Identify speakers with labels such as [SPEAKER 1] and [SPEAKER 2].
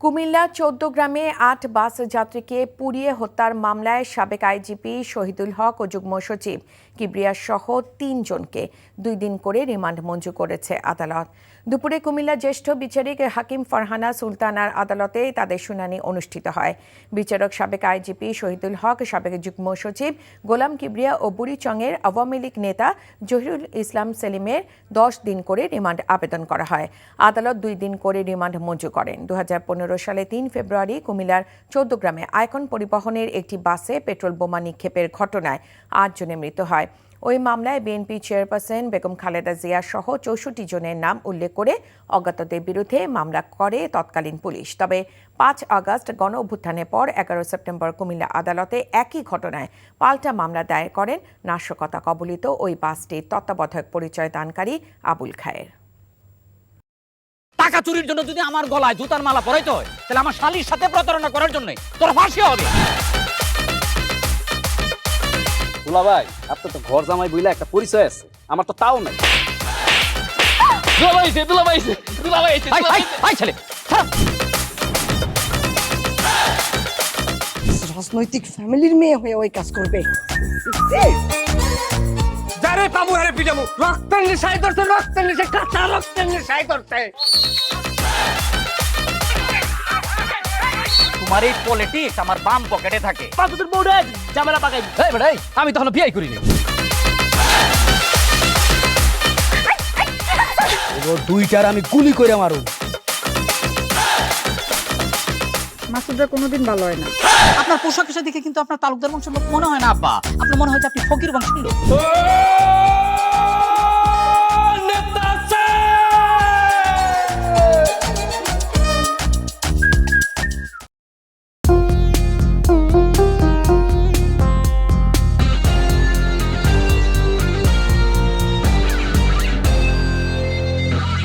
[SPEAKER 1] কুমিল্লা ১৪ গ্রামে ৮ বাস যাত্রীকে পুড়িয়ে হত্যার মামলায় সাবেক আইজিপি শহীদুল হক ও যুগ্ম সচিব কিবরিয়া সহ ৩ জনকে ২ দিন করে রিমান্ড মঞ্জুর করেছে আদালত। দুপুরে কুমিল্লা জ্যেষ্ঠ বিচারিক হাকিম ফারহানা সুলতানার আদালতে তাদের শুনানি অনুষ্ঠিত হয়। বিচারক সাবেক আইজিপি শহীদুল হক, সাবেক যুগ্ম সচিব গোলাম কিবরিয়া ও বুড়িচংয়ের আওয়ামী লীগ নেতা জহিরুল ইসলাম সেলিমের ১০ দিন করে রিমান্ড আবেদন করা হয়। আদালত ২ দিন করে রিমান্ড মঞ্জুর করেন। ২০১৫ সালে ৩ ফেব্রুয়ারি কুমিল্লার ১৪ গ্রামে আইকন পরিবহনের একটি বাসে পেট্রোল বোমা নিক্ষেপের ঘটনায় ৮ জনের মৃত্যু হয়। ওই মামলায় বিএনপি চেয়ারপারসন বেগম খালেদা জিয়া সহ ৬৪ জনের নাম উল্লেখ করে অজ্ঞাতদের বিরুদ্ধে মামলা করে তৎকালীন পুলিশ। তবে ৫ আগস্ট গণ অভ্যুত্থানের পর ১১ সেপ্টেম্বর কুমিল্লা আদালতে একই ঘটনায় পাল্টা মামলা দায়ের করেন নাশকতা কবলিত ওই বাসটির তত্ত্বাবধায়ক পরিচয় দানকারী আবুল খায়ের।
[SPEAKER 2] টাকা চুরির জন্য যদি আমার গলায় জুতার মালা পরাইতে হয়, তাহলে আমার শালীর সাথে প্রতারণা করার জন্য তোর ফাঁসি হবে।
[SPEAKER 3] দুলা ভাই, আপনার তো ঘর জামাই বইলা একটা পরিচয় আছে, আমার তো তাও নাই।
[SPEAKER 4] রাজনৈতিক ফ্যামিলির মেয়ে হয়ে ওই কাজ করবে।
[SPEAKER 5] যারে পাবো আরে পিটাবো, রক্তের নেশায় ধরছে, রক্তের নেশায়, কাঁচা রক্তের নেশায় ধরছে।
[SPEAKER 2] তোমার এই পলিটিক্স আমার বাম পকেটে থাকে।
[SPEAKER 5] পাতুদের বউরে ঝামেলা পাকাই।
[SPEAKER 2] এই বেটাই, আমি তখন বিয়ে করিনি।
[SPEAKER 3] দুইটার আমি গুলি করে মারু।
[SPEAKER 4] মাসুদরা কোনোদিন ভালো হয় না।
[SPEAKER 2] আপনার পোশাক আশাক দেখে কিন্তু আপনার তালুকদার বংশের লোক মনে হয় না আব্বা, আপনার মনে হয় যে আপনি ফকির বংশের লোক।